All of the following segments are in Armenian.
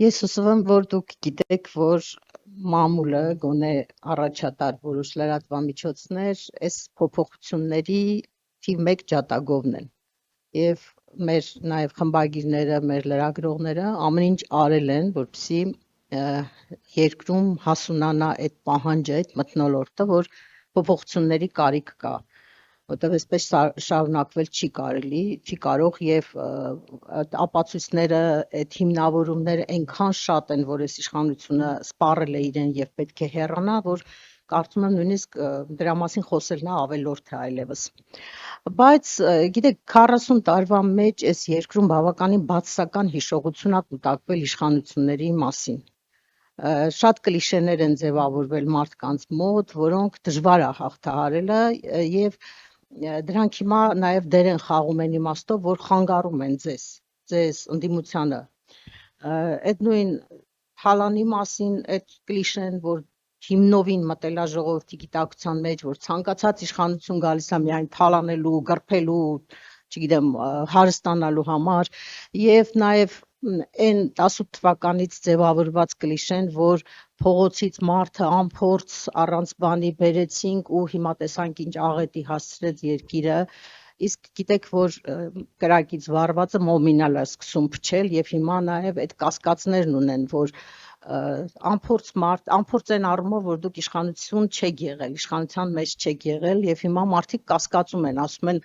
Ես հուսով եմ, որ դուք գիտեք, որ մամուլը գոնե առաջատար որոշ լրատվամիջոցներ այս փոփոխությունների թիվ 1 ջատագովն են։ Եվ մեր նաև խմբագիրները, մեր լրագրողները ամեն ինչ արել են, որպեսզի երկրում հասունանա այդ պահանջը, այդ մթնոլորտը, որ փոփոխությունների կարիք կա, որտեղ այսպես շարունակվել չի կարելի, չի կարող եւ ապացույցները, այդ հիմնավորումները այնքան շատ են, որ այս իշխանությունը սպառել է իրեն եւ պետք է հեռանա, որ կարծում եմ նույնիսկ դրա մասին խոսելն է ավելորդ է այլևս։ Բայց գիտեք 40 տարվա մեջ այս երկրում բավականին բացասական հիշողություն ա կուտակվել իշխանությունների մասին։ Շատ կլիշեներ են ձևավորվել մարդկանց մոտ, որոնք դժվար է հաղթահարելը եւ դրանք հիմա նաև դեր են խաղում այն իմաստով, որ խանգարում են ձեզ ընդդիմությանը։ Այդ նույն Թալանի մասին այդ կլիշեն, որ հիմնովին մտել է ժողովրդի գիտակցության մեջ, որ ցանկացած իշխանություն գալիս է միայն թալանելու, գռփելու, չգիտեմ, հարստանալու համար, եւ նաև այն 18 թվականից ձևավորված կլիշեն, որ փողոցից մարդը անփորձ առանց բանի բերեցինք ու հիմա տեսանք ինչ աղետի հասցրեց երկիրը, իսկ գիտեք, որ կրակից վառվածը մոմինալ է սկսում փչել եւ հիմա նաեւ այդ կասկածներն ունեն, որ անփորձ մարդ, անփորձ այն առումով, որ դուք իշխանություն չեք եղել, իշխանության մեջ չեք եղել եւ հիմա մարդիկ կասկածում են, ասում են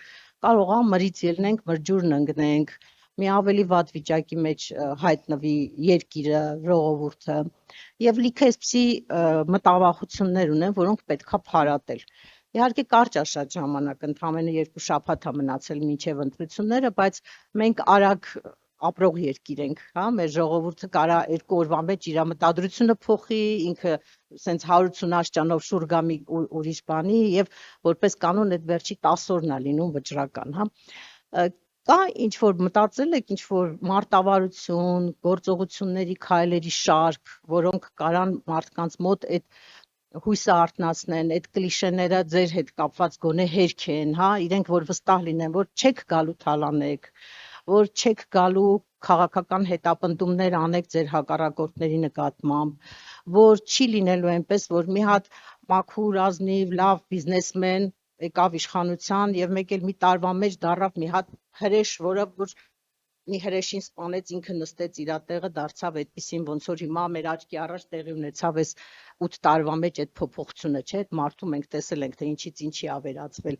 կարող է մրից ելնենք, մրջուրն ընկնենք, մի ավելի վատ վիճակի մեջ հայտնվի երկիրը, ժողովուրդը եւ լիքը այսպիսի մտավախություններ ունեն, որոնք պետքա փարատել։ Իհարկե կարճ է շատ ժամանակ, ընդամենը 2 շաբաթ է մնացել մինչև ընտրությունները, բայց մենք արագ ապրող երկիր ենք, հա, մեր ժողովուրդը կարա 2 օրվա մեջ իր մտադրությունը փոխի, ինքը սենց 180 աշճանով շուռ գա մի ուրիշ բանի եւ որպես կանոն այդ վերջի 10 օրն է լինում վճռական, հա։ Կա ինչ որ մտածել եք, ինչ որ մարտավարություն, գործողությունների քայլերի շարք, որոնք կարան մարդկանց մոտ այդ հույսը արթնացնեն, այդ կլիշեները ձեր հետ կապված գոնե հերքեն, հա, իրենք որ վստահ լինեն, որ չեք գալու թալանեք, որ չեք գալու քաղաքական հետապնդումներ անեք ձեր հակառակորդների նկատմամբ, որ չի լինելու այնպես, որ մի հատ մաքուր, ազնիվ, լավ բիզնեսմեն եկավ իշխանության եւ մեկ էլ մի տարվա մեջ դառավ մի հատ հրեշ, որը որ մի հրեշին սպանեց, ինքը նստեց իր տեղը, դարձավ այդպեսին, ոնց որ հիմա մեր աչքի առաջ տեղի ունեցավ այս 8 տարվա մեջ այդ փոփոխությունը, չէ՞, այդ մարդու մենք տեսել ենք, թե ինչից ինչի ա վերածվել։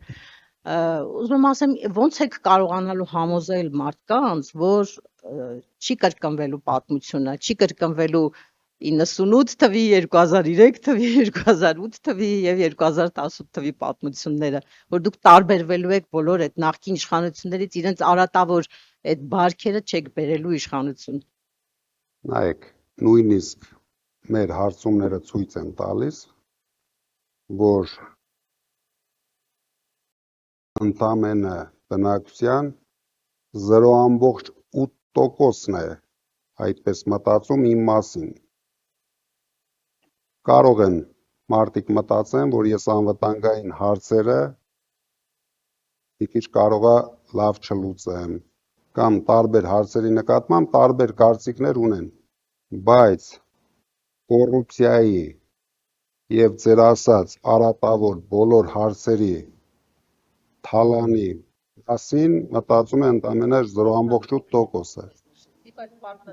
Ուզում եմ ասեմ, ոնց եք կարողանալու համոզել մարդկանց, որ չի կրկնվելու պատմությունը, չի կրկնվելու 98 թվի, 2003 թվի, 2008 թվի եւ 2018 թվի պատմությունները, որ դուք տարբերվելու եք բոլոր այդ նախկին իշխանություններից, իրենց արատավոր այդ բարքերը չեք բերելու իշխանություն։ Նայեք, նույնիսկ մեր հարցումները ցույց են տալիս, որ ընդամենը բնակության 0.8%-ն է այդպես մտածում իմ մասին։ Կարող են մարդիկ մտածեն, որ ես անվտանգային հարցերը մի քիչ կարող է լավ չլուծեմ, կամ տարբեր հարցերի նկատմամբ տարբեր կարծիքներ ունեն, բայց կոռուպցիայի եւ ձեր ասած արատավոր բոլոր հարցերի թալանի մասին մտածում են ընդամենը 0.8%-ը։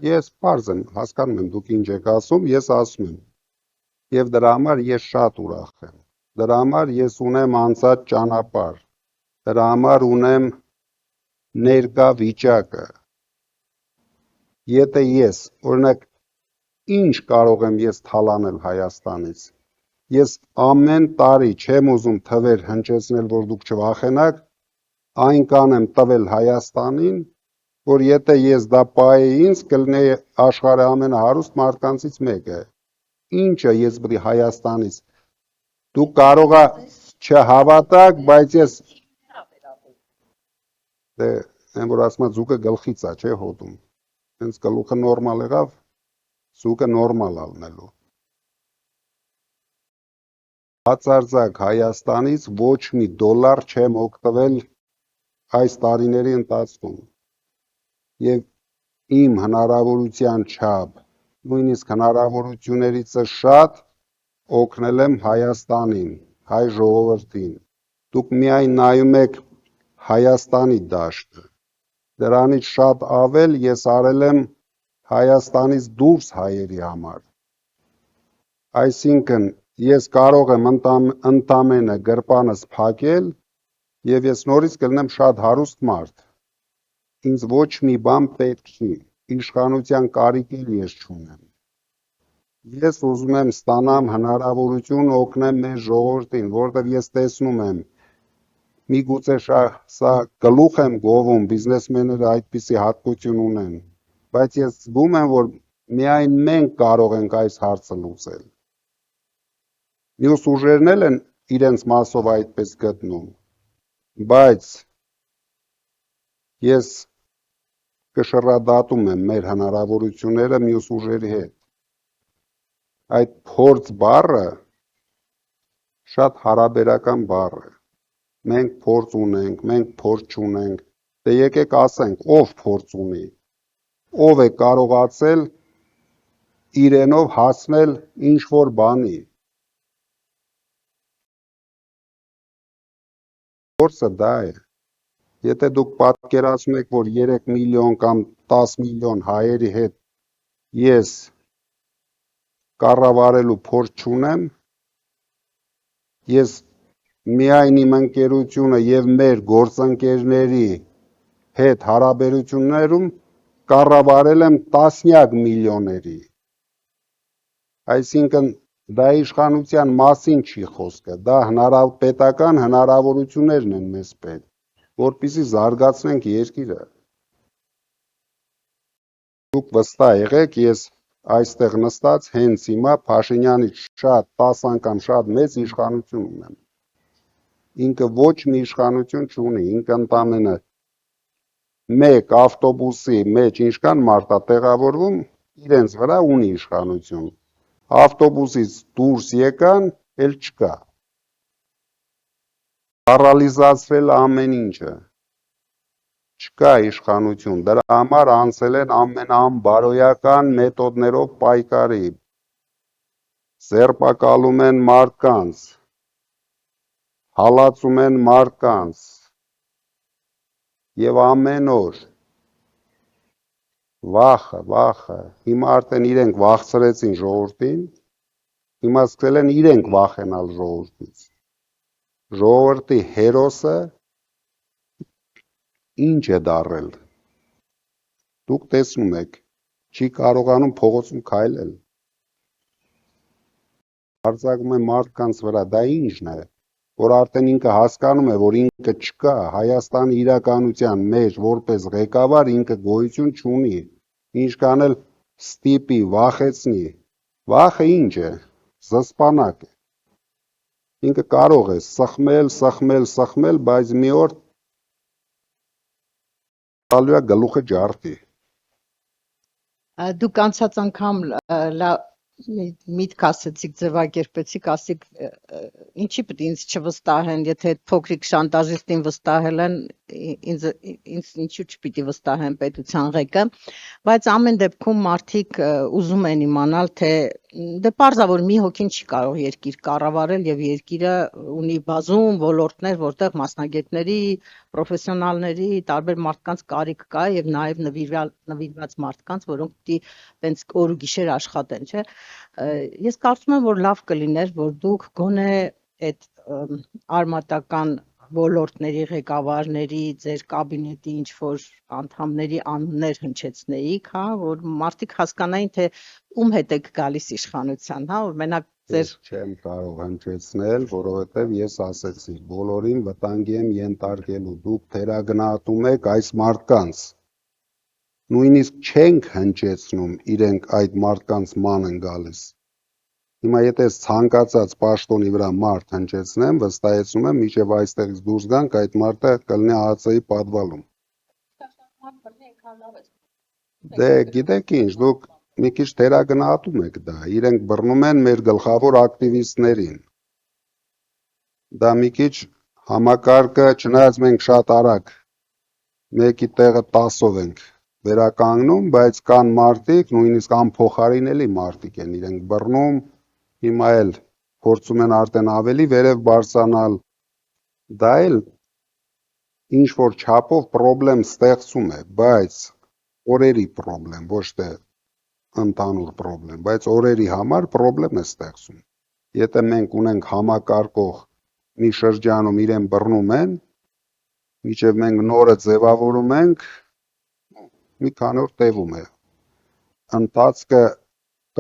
Ես պարզ եմ, հասկանում եմ դուք ինչ եք ասում, ես ասում եմ։ Եվ դրա համար ես շատ ուրախ եմ։ Դրա համար ես ունեմ անցած ճանապարհ։ Դրա համար ունեմ ներկա վիճակը։ Եթե ես, օրինակ, ինչ կարող եմ ես թալանել Հայաստանից։ Ես ամեն տարի չեմ ուզում թվեր հնչեցնել, որ դուք չվախենաք, այն կանեմ տվել Հայաստանին, որ եթե ես դա պահեի ինձ, կլինեի աշխարհի ամենահարուստ մարդկանցից մեկը։ Ինչը ես պետք է Հայաստանից։ Դուք կարող է չհավատաք, բայց ես դե այն որ ասում եմ զուգը գլխից է, չէ հոտում։ Հենց գլուխը նորմալ եղավ, զուգը նորմալ ալնելու։ Բացարձակ Հայաստանից ոչ մի դոլար չեմ օգտվել այս տարիների ընթացքում։ Եվ իմ հնարավորության չափ, նույնիսկ հնարավորություններից շատ օգնել եմ Հայաստանին, հայ ժողովրդին։ Դուք միայն նայում եք Հայաստանի դաշտը, դրանից շատ ավել ես արել եմ Հայաստանից դուրս հայերի համար։ Այսինքն ես կարող եմ ընդամենը գրպանս փակել եւ ես նորից կլինեմ շատ հարուստ մարդ։ Ինձ ոչ մի բան պետք չի, իշխանության կարիք էլ ես չունեմ։ Ես ուզում եմ ստանամ հնարավորություն օգնեմ մեր ժողովրդին, որովհետև ես տեսնում եմ, միգուցե սա գլուխ եմ գովում, բիզնեսմենները այդպիսի հատկություն ունեն, բայց ես զգում եմ, որ միայն մենք կարող ենք այս հարցը լուծել։ Մյուս ուժերն էլ են իրենց մասով այդպես գտնում, բայց ես կշռադատում եմ մեր հնարավորությունները մյուս ուժերի հետ։ Այդ փորձ բառը շատ հարաբերական բառ է։ Մենք փորձ ունենք, մենք փորձ չունենք, դե եկեք ասենք, ով փորձ ունի, ով է կարողացել իրենով հասնել ինչ-որ բանի։ Փորձը դա է։ Եթե դուք պատկերացնում եք, որ 3 միլիոն կամ 10 միլիոն հայերի հետ ես կառավարելու փորձ չունեմ, ես միայն իմ ընկերությունը եւ մեր գործընկերների հետ հարաբերություններում կառավարել եմ տասնյակ միլիոների։ Այսինքն դա իշխանության մասին չի խոսքը, դա պետական հնարավորություններն են մեզ պետք, որպեսզի զարգացնենք երկիրը։ Դուք վստահ եղեք, ես այստեղ նստած հենց հիմա Փաշինյանից շատ 10 անգամ շատ մեծ իշխանություն ունեմ։ Ինքը ոչ մի իշխանություն չունի, ինքը ընդամենը մեկ ավտոբուսի մեջ ինչքան մարդ է տեղավորվում, իրենց վրա ունի իշխանություն։ Ավտոբուսից դուրս եկան, էլ չկա։ Պարալիզացրել ամեն ինչը։ Չկա իշխանություն, դրա համար անցել են ամենաանբարոյական մեթոդներով պայքարի։ Ձերբակալում են մարդկանց, հալածում են մարդկանց եւ ամեն օր վախը, հիմա արդեն իրենք վախցրեցին ժողովրդին, հիմա սկսել են իրենք վախենալ ժողովրդից։ Ժողովրդի հերոսը ինչ է դարել։ Դուք տեսնում եք, չի կարողանում փողոցում քայլել։ Արձակում է մարդկանց վրա, դա ինչն է, որ արդեն ինքը հասկանում է, որ ինքը չկա, Հայաստանի իրականության մեջ որպես ղեկավար ինքը գոյություն չունի, ինչքան էլ ստիպի, վախեցնի։ Վախը ինչ է, զսպանակ է։ Ինքը կարող է սխմել, բայց մի օր տալու է գլուխը ջարդի։ Դուք անցած անգամ միտք ասեցիք, ձևակերպեցիք, ասիք ինչի պետք է ինձ չվստահեն, եթե այդ փոքրիկ շանտաժիստին վստահել են, ինձ ինչու չպիտի վստահեն պետության ղեկը, բայց ամեն դեպքում մարդիկ ուզում են իմանալ, թե դե պարզավոր մի հոգին չի կարող երկիր կառավարել եւ երկիրը ունի բազում ոլորտներ, որտեղ մասնագետների, պրոֆեսիոնալների, տարբեր մարդկանց կարիք կա եւ նաեւ նվիրված մարդկանց, որոնք պիտի տենց օր ու գիշեր աշխատեն, չէ՞։ Ես կարծում եմ, որ լավ կլիներ, որ դուք գոնե այդ արմատական ոլորտների ղեկավարների, ձեր կաբինետի ինչ-որ անդամների անուններ հնչեցնեիք, հա, որ մարդիկ հասկանային, թե ում հետ եք գալիս իշխանության, հա, որ մենակ ձեր չեմ կարող հնչեցնել, որովհետև ես ասեցի, բոլորին վտանգի եմ ենթարկելու, դուք թերագնահատում եք այս մարդկանց, նույնիսկ չենք հնչեցնում, իրենք այդ մարդկանց ման են գալիս։ Հիմա եթե ցանկացած պաշտոնի վրա մարդ հնչեցնեմ, վստահեցնում եմ, մինչև այստեղից դուրս գանք, այդ մարդը կլինի ԱԱՑ-ի պատվալում։ Դե գիտեք ինչ, դուք մի քիչ թերագնահատում եք դա, իրենք բռնում են մեր գլխավոր ակտիվիստներին։ Դա մի քիչ համակարգը, չնայած մենք շատ արագ մեկի տեղը 10-ով ենք վերականգնում, բայց կան մարդիկ, նույնիսկ անփոխարինելի մարդիկ են, իրենք բռնում, հիմա էլ փորձում են արդեն ավելի վերև բարձրանալ, դա էլ ինչ որ չափով պրոբլեմ ստեղծում է, բայց օրերի պրոբլեմ, ոչ թե ընդհանուր պրոբլեմ, բայց օրերի համար պրոբլեմ է ստեղծում։ Եթե մենք ունենք համակարգող մի շրջանում իրեն բռնում են, մինչև մենք նորը ձևավորում ենք, մի քանի օր տևում է, ընթացքը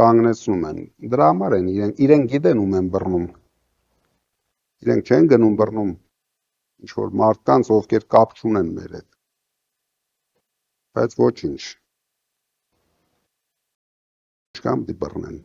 կանգնեցնում են, դրա համար են իրենք գիտեն ում են բռնում, իրենք չեն գնում բռնում ինչ որ մարդկանց, ովքեր կապ չունեն մեր հետ, բայց ոչինչ, չկամ դի բռնեն։